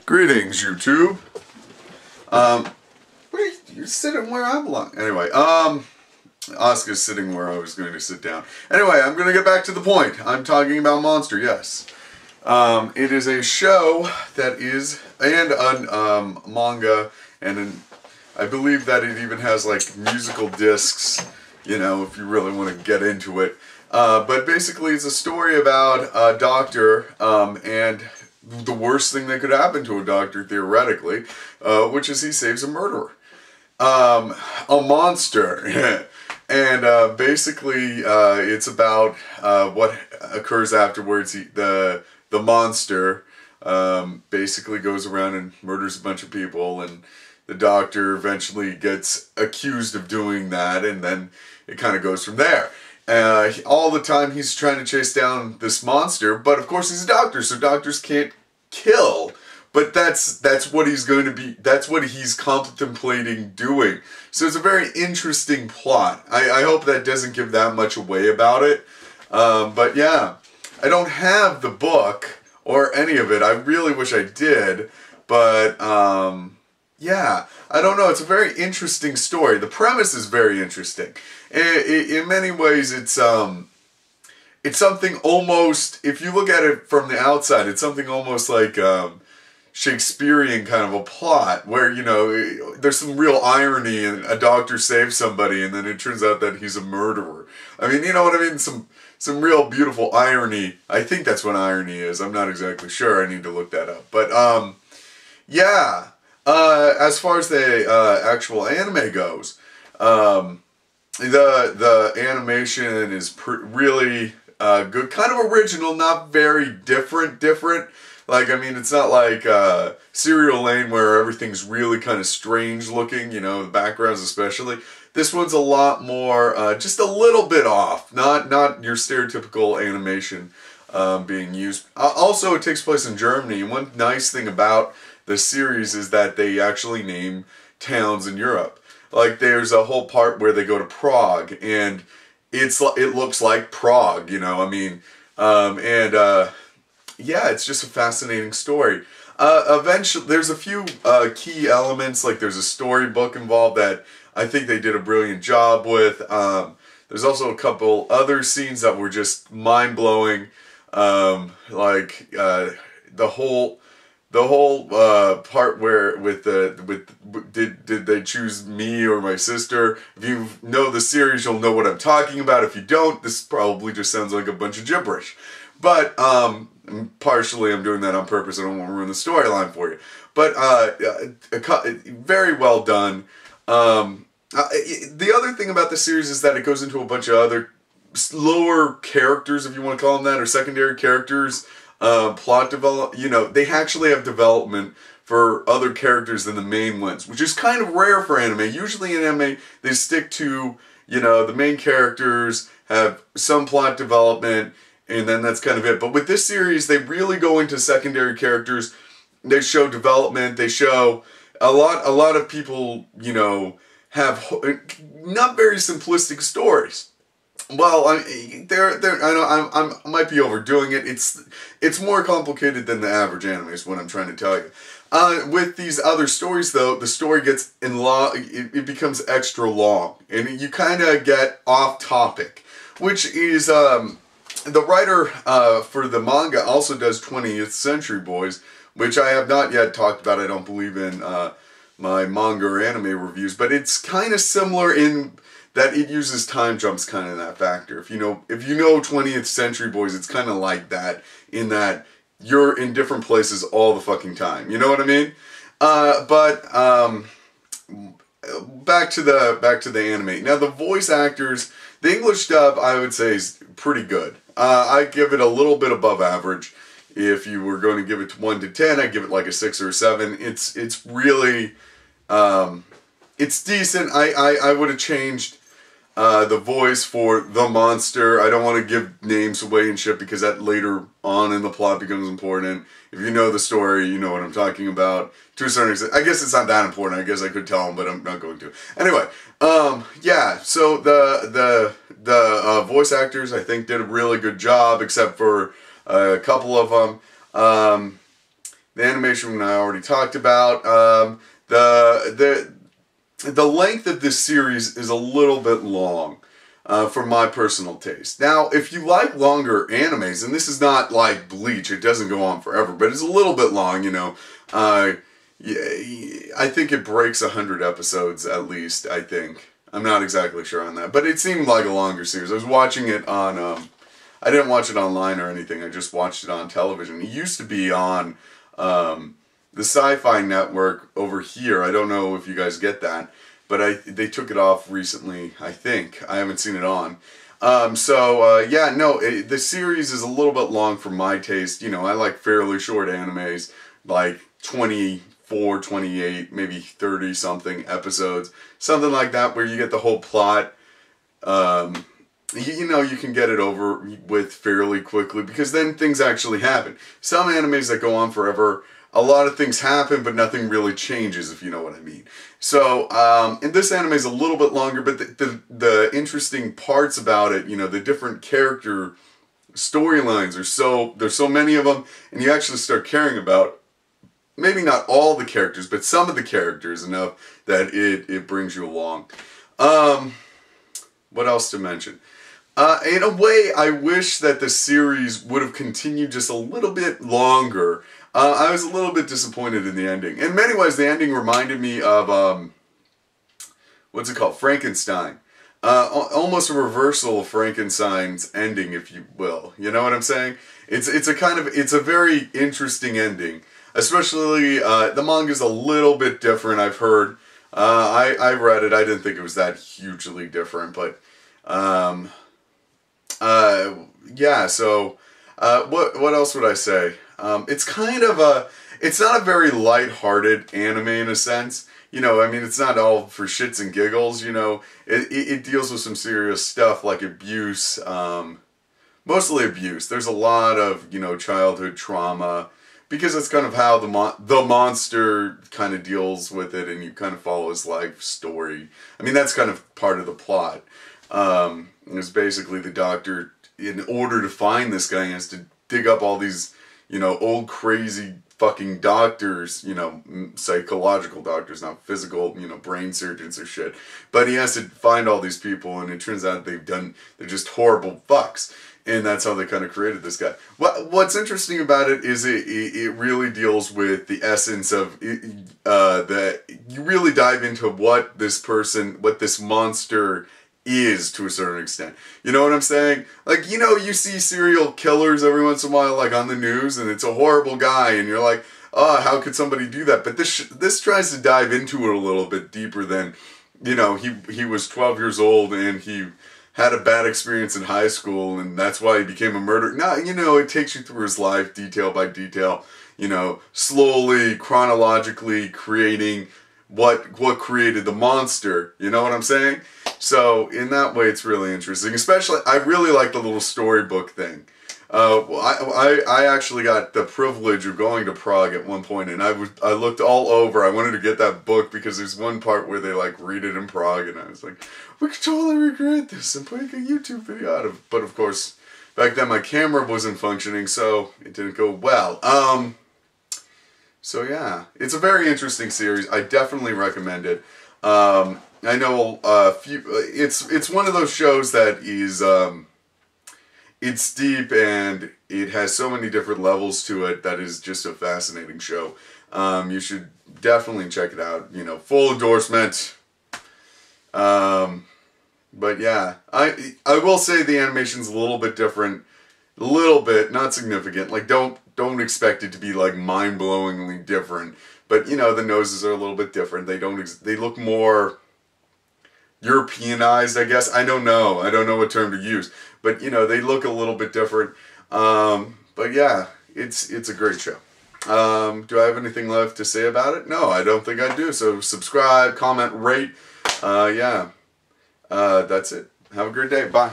Greetings, YouTube. You're sitting where I belong. Anyway, Oscar's sitting where I was going to sit down. Anyway, I'm going to get back to the point. I'm talking about Monster, yes. It is a show that is, and a manga, and I believe that it even has like musical discs, you know, if you really want to get into it. But basically it's a story about a doctor, and the worst thing that could happen to a doctor, theoretically, which is he saves a murderer. A monster. And basically it's about what occurs afterwards. The monster basically goes around and murders a bunch of people, and the doctor eventually gets accused of doing that, and then it kind of goes from there. All the time he's trying to chase down this monster, but of course he's a doctor, so doctors can't kill. But that's what he's going to be, that's what he's contemplating doing. So it's a very interesting plot. I hope that doesn't give that much away about it. But yeah, I don't have the book or any of it. I really wish I did, but yeah, I don't know. It's a very interesting story. The premise is very interesting. In many ways, it's something almost, if you look at it from the outside, it's something almost like Shakespearean kind of a plot, where, you know, there's some real irony, and a doctor saves somebody and then it turns out that he's a murderer. I mean, you know what I mean? Some real beautiful irony. I think that's what irony is. I'm not exactly sure. I need to look that up. But yeah, as far as the actual anime goes, the animation is really good, kind of original, not very different. Like, I mean, it's not like Serial Lane where everything's really kind of strange looking, you know, the backgrounds especially. This one's a lot more, just a little bit off, not your stereotypical animation being used. Also, it takes place in Germany. One nice thing about the series is that they actually name towns in Europe. Like, there's a whole part where they go to Prague, and it looks like Prague, you know, I mean, yeah, it's just a fascinating story. Eventually, there's a few key elements, like there's a storybook involved that I think they did a brilliant job with. There's also a couple other scenes that were just mind-blowing, like the whole part where did they choose me or my sister? If you know the series, you'll know what I'm talking about. If you don't, this probably just sounds like a bunch of gibberish. But partially I'm doing that on purpose. I don't want to ruin the storyline for you. But very well done. The other thing about the series is that it goes into a bunch of other lower characters, if you want to call them that, or secondary characters. Plot develop, you know, they actually have development for other characters than the main ones, which is kind of rare for anime. Usually in anime, they stick to, you know, the main characters, have some plot development, and then that's kind of it. But with this series, they really go into secondary characters. They show development. They show a lot of people, you know, have not very simplistic stories. Well, I might be overdoing it. It's more complicated than the average anime is what I'm trying to tell you. With these other stories, though, the story gets it becomes extra long, and you kind of get off topic, which is the writer for the manga also does 20th Century Boys, which I have not yet talked about. I don't believe in my manga or anime reviews, but it's kind of similar in that it uses time jumps kind of in that factor. If you know 20th Century Boys, it's kind of like that, in that you're in different places all the fucking time. You know what I mean? Back to the anime. Now the voice actors, the English dub, I would say is pretty good. I give it a little bit above average. If you were going to give it 1 to 10, I'd give it like a 6 or a 7. It's really it's decent. I would have changed the voice for the monster. I don't want to give names away and shit, because that later on in the plot becomes important. If you know the story, you know what I'm talking about. To a certain extent, I guess it's not that important. I guess I could tell them, but I'm not going to. Anyway, yeah. So the voice actors, I think, did a really good job, except for a couple of them. The animation I already talked about. The length of this series is a little bit long. For my personal taste. Now, if you like longer animes, and this is not like Bleach, it doesn't go on forever, but it's a little bit long, you know. Yeah, I think it breaks 100 episodes at least, I think. I'm not exactly sure on that, but it seemed like a longer series. I was watching it on, I didn't watch it online or anything, I just watched it on television. It used to be on the Sci-Fi Network over here. I don't know if you guys get that. But they took it off recently, I think. I haven't seen it on. Yeah, no, the series is a little bit long for my taste. You know, I like fairly short animes, like 24, 28, maybe 30-something episodes. Something like that where you get the whole plot. You know, you can get it over with fairly quickly because then things actually happen. Some animes that go on forever, a lot of things happen, but nothing really changes, if you know what I mean. So, and this anime is a little bit longer, but the interesting parts about it, you know, the different character storylines there's so many of them, and you actually start caring about, maybe not all the characters, but some of the characters enough that it brings you along. What else to mention? In a way, I wish that the series would have continued just a little bit longer. I was a little bit disappointed in the ending. In many ways, the ending reminded me of, what's it called? Frankenstein. Almost a reversal of Frankenstein's ending, if you will. You know what I'm saying? It's a very interesting ending. Especially, the manga's a little bit different, I've heard. I read it, I didn't think it was that hugely different, but, yeah, so, what else would I say? It's kind of it's not a very light-hearted anime in a sense. You know, I mean, it's not all for shits and giggles, you know. It deals with some serious stuff like abuse, mostly abuse. There's a lot of, you know, childhood trauma, because that's kind of how the monster kind of deals with it, and you kind of follow his life story. I mean, that's kind of part of the plot. It's basically the doctor, in order to find this guy, he has to dig up all these, you know, old crazy fucking doctors, you know, psychological doctors, not physical, you know, brain surgeons or shit. But he has to find all these people, and it turns out they're just horrible fucks. And that's how they kind of created this guy. What's interesting about it is it really deals with the essence of, that you really dive into what this monster is to a certain extent. You know what I'm saying? Like, you know, you see serial killers every once in a while, like on the news, and it's a horrible guy, and you're like, oh, how could somebody do that? But this tries to dive into it a little bit deeper than, you know, he was 12 years old and he had a bad experience in high school and that's why he became a murderer. No, you know, it takes you through his life detail by detail, you know, slowly, chronologically creating what created the monster. You know what I'm saying? So in that way, it's really interesting. Especially, I really like the little storybook thing. I actually got the privilege of going to Prague at one point, and I looked all over. I wanted to get that book because there's one part where they like read it in Prague, and I was like, we could totally recreate this and make a YouTube video out of it. But of course, back then my camera wasn't functioning, so it didn't go well. So yeah, it's a very interesting series. I definitely recommend it. I know it's one of those shows that is, it's deep and it has so many different levels to it that is just a fascinating show. You should definitely check it out. You know, full endorsement. But yeah, I will say the animation's a little bit different. A little bit, not significant. Like, don't expect it to be like mind-blowingly different. But you know, the noses are a little bit different. They look more Europeanized, I guess. I don't know what term to use. But you know, they look a little bit different. But yeah, it's a great show. Do I have anything left to say about it? No, I don't think I do. So subscribe, comment, rate. Yeah. That's it. Have a great day. Bye.